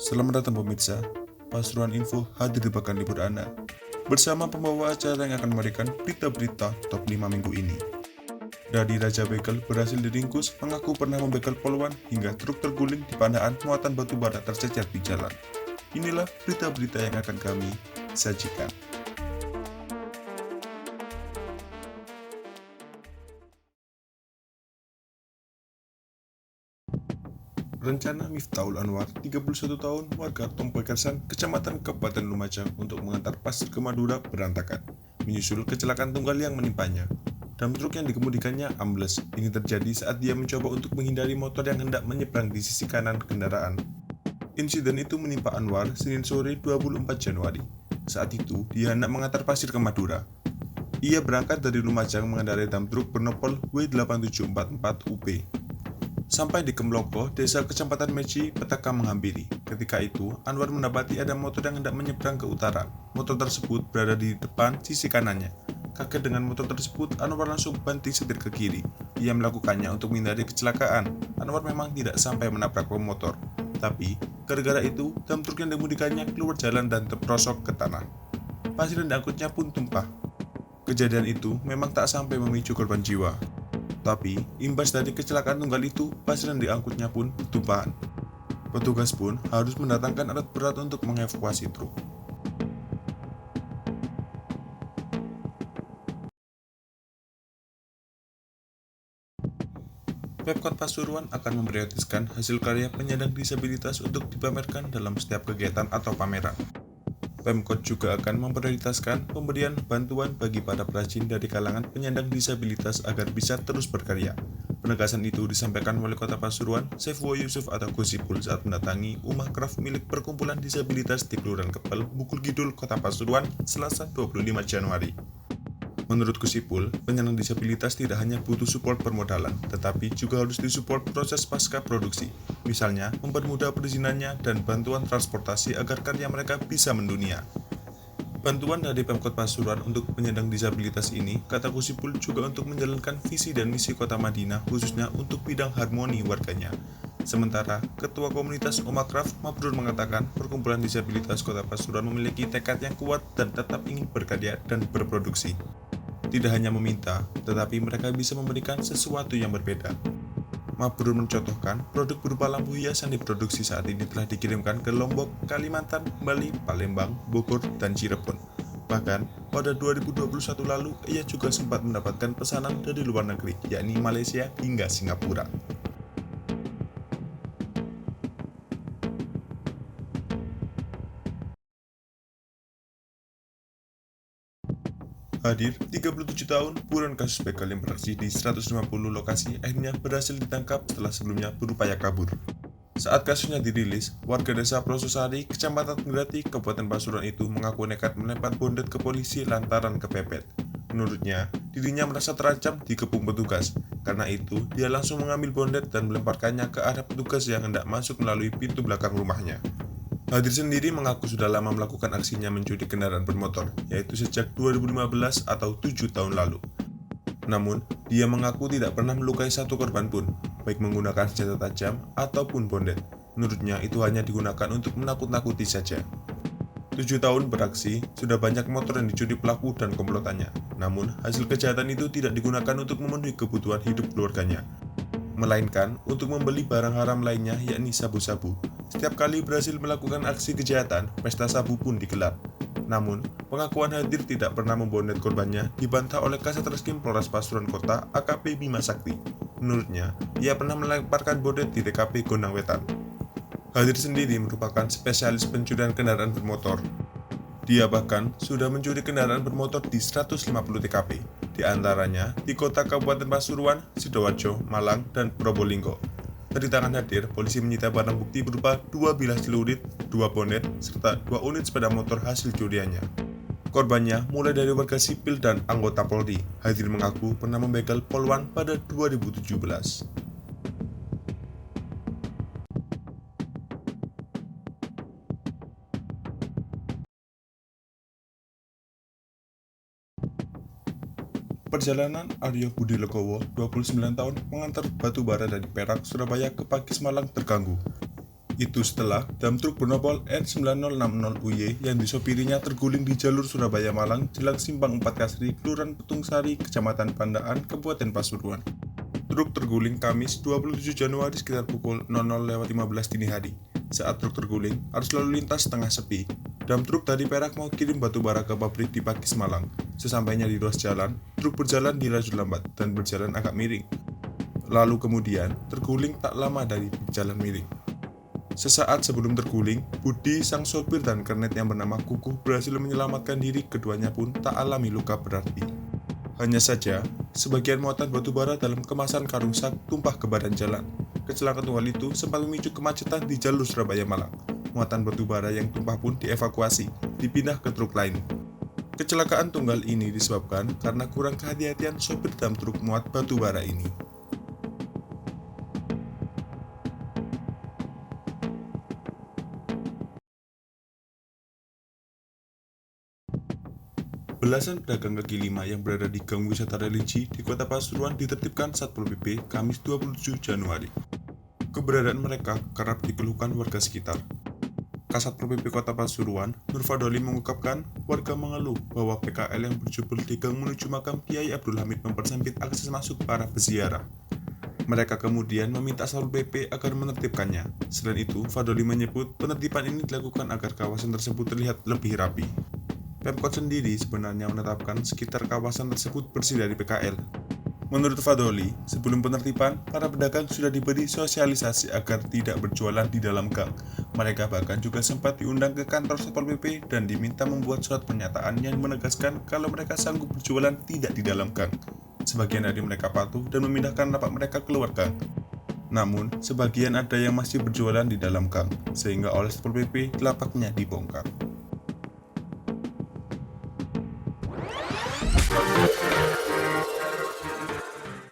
Selamat datang pemirsa, Pasuruan Info hadir di pekan libur Anda bersama pembawa acara yang akan memberikan berita-berita top 5 minggu ini. Dadi Raja Bekel berhasil diringkus mengaku pernah membekel poluan hingga truk terguling di Pandaan muatan batu bara tercecer di jalan. Inilah berita-berita yang akan kami sajikan. Rencana Miftahul Anwar, 31 tahun, warga Tompekersan, Kecamatan Kabupaten Lumajang untuk mengantar pasir ke Madura berantakan, menyusul kecelakaan tunggal yang menimpanya. Dam truk yang dikemudikannya ambles. Ini terjadi saat dia mencoba untuk menghindari motor yang hendak menyeberang di sisi kanan kendaraan. Insiden itu menimpa Anwar Senin sore 24 Januari. Saat itu, dia hendak mengantar pasir ke Madura. Ia berangkat dari Lumajang mengendarai dam truk bernopol W8744UP. Sampai di Kemloko, desa Kecamatan Meci, petaka menghampiri. Ketika itu, Anwar mendapati ada motor yang hendak menyeberang ke utara. Motor tersebut berada di depan sisi kanannya. Kaget dengan motor tersebut, Anwar langsung banting setir ke kiri. Ia melakukannya untuk menghindari kecelakaan. Anwar memang tidak sampai menabrak pemotor. Tapi, gara-gara itu, dam truk yang dikemudikannya keluar jalan dan terperosok ke tanah. Pasir yang diangkutnya pun tumpah. Kejadian itu memang tak sampai memicu korban jiwa. Tapi, imbas dari kecelakaan tunggal itu, pasir yang diangkutnya pun bertumpahan. Petugas pun harus mendatangkan alat berat untuk mengevakuasi truk. Pemkot Pasuruan akan memprioritaskan hasil karya penyandang disabilitas untuk dipamerkan dalam setiap kegiatan atau pameran. Pemkot juga akan memprioritaskan pemberian bantuan bagi para perajin dari kalangan penyandang disabilitas agar bisa terus berkarya. Penegasan itu disampaikan Wali Kota Pasuruan, Saifullah Yusuf atau Gusipul saat mendatangi Rumah Craft milik Perkumpulan Disabilitas di Kelurahan Kepel, Bukul Kidul, Kota Pasuruan, Selasa 25 Januari. Menurut Gusipul, penyandang disabilitas tidak hanya butuh support permodalan, tetapi juga harus disupport proses pasca produksi. Misalnya, mempermudah perizinannya dan bantuan transportasi agar karya mereka bisa mendunia. Bantuan dari Pemkot Pasuruan untuk penyandang disabilitas ini, kata Gusipul, juga untuk menjalankan visi dan misi Kota Madinah khususnya untuk bidang harmoni warganya. Sementara, Ketua Komunitas Omakraf Mabrur mengatakan Perkumpulan Disabilitas Kota Pasuruan memiliki tekad yang kuat dan tetap ingin berkarya dan berproduksi. Tidak hanya meminta, tetapi mereka bisa memberikan sesuatu yang berbeda. Mabrur mencontohkan produk berupa lampu hias yang diproduksi saat ini telah dikirimkan ke Lombok, Kalimantan, Bali, Palembang, Bogor, dan Cirebon. Bahkan, pada 2021 lalu, ia juga sempat mendapatkan pesanan dari luar negeri, yakni Malaysia hingga Singapura. Hadir 37 tahun, buron kasus begal yang beraksi di 150 lokasi akhirnya berhasil ditangkap setelah sebelumnya berupaya kabur. Saat kasusnya dirilis, warga desa Prososari, Kecamatan Grati, Kabupaten Pasuruan itu mengaku nekat melempar bondet ke polisi lantaran kepepet. Menurutnya, dirinya merasa terancam dikepung petugas. Karena itu, dia langsung mengambil bondet dan melemparkannya ke arah petugas yang hendak masuk melalui pintu belakang rumahnya. Hadir sendiri mengaku sudah lama melakukan aksinya mencuri kendaraan bermotor, yaitu sejak 2015 atau 7 tahun lalu. Namun, dia mengaku tidak pernah melukai satu korban pun, baik menggunakan senjata tajam ataupun bondet. Menurutnya itu hanya digunakan untuk menakut-nakuti saja. 7 tahun beraksi, sudah banyak motor yang dicuri pelaku dan komplotannya. Namun, hasil kejahatan itu tidak digunakan untuk memenuhi kebutuhan hidup keluarganya, melainkan untuk membeli barang haram lainnya yakni sabu-sabu. Setiap kali berhasil melakukan aksi kejahatan, pesta sabu pun digelar. Namun, pengakuan Hadir tidak pernah membondet korbannya dibantah oleh Kasat Reskrim Polres Pasuruan Kota AKP Bima Sakti. Menurutnya, ia pernah melemparkan bondet di TKP Gondang Wetan. Hadir sendiri merupakan spesialis pencurian kendaraan bermotor. Dia bahkan sudah mencuri kendaraan bermotor di 150 TKP, di antaranya di kota Kabupaten Pasuruan, Sidoarjo, Malang, dan Probolinggo. Dari tangan Hadir, polisi menyita barang bukti berupa 2 bilah celurit, 2 bonet, serta 2 unit sepeda motor hasil curiannya. Korbannya mulai dari warga sipil dan anggota Polri. Hadir mengaku pernah membegal poluan pada 2017. Perjalanan Aryo Budi Legowo, 29 tahun, mengantar batu bara dari Perak, Surabaya ke Pakis Malang terganggu. Itu setelah dam truk bernomor N9060UY yang disopirinya terguling di jalur Surabaya-Malang jelang Simpang 4 Kasri, Kelurahan Petung Sari, Kecamatan Pandaan, Kabupaten Pasuruan. Truk terguling Kamis 27 Januari sekitar pukul 00.15 dini hari. Saat truk terguling, arus lalu lintas tengah sepi. Dam truk dari Perak mau kirim batu bara ke pabrik di Pakis, Malang. Sesampainya di ruas jalan, truk berjalan di laju lambat dan berjalan agak miring. Lalu kemudian terguling tak lama dari jalan miring. Sesaat sebelum terguling, Budi, sang sopir dan kernet yang bernama Kukuh berhasil menyelamatkan diri, keduanya pun tak alami luka berarti. Hanya saja, sebagian muatan batu bara dalam kemasan karung sak tumpah ke badan jalan. Kecelakaan tunggal itu sempat memicu kemacetan di jalur Surabaya-Malang. Muatan batu bara yang tumpah pun dievakuasi, dipindah ke truk lain. Kecelakaan tunggal ini disebabkan karena kurang kehati-hatian sopir dam truk muat batu bara ini. Belasan pedagang kaki lima yang berada di gang wisata religi di kota Pasuruan ditertibkan Satpol PP Kamis 27 Januari. Keberadaan mereka kerap dikeluhkan warga sekitar. Kasatpol PP Kota Pasuruan, Nur Fadoli mengungkapkan warga mengeluh bahwa PKL yang berjubel di gang menuju makam Kiai Abdul Hamid mempersempit akses masuk para peziarah. Mereka kemudian meminta Satpol PP agar menertibkannya. Selain itu, Fadoli menyebut penertiban ini dilakukan agar kawasan tersebut terlihat lebih rapi. Pemkot sendiri sebenarnya menetapkan sekitar kawasan tersebut bersih dari PKL. Menurut Fadoli, sebelum penertiban, para pedagang sudah diberi sosialisasi agar tidak berjualan di dalam gang. Mereka bahkan juga sempat diundang ke kantor Satpol PP dan diminta membuat surat pernyataan yang menegaskan kalau mereka sanggup berjualan tidak di dalam gang. Sebagian dari mereka patuh dan memindahkan lapak mereka keluar gang. Namun, sebagian ada yang masih berjualan di dalam gang, sehingga oleh Satpol PP lapaknya dibongkar.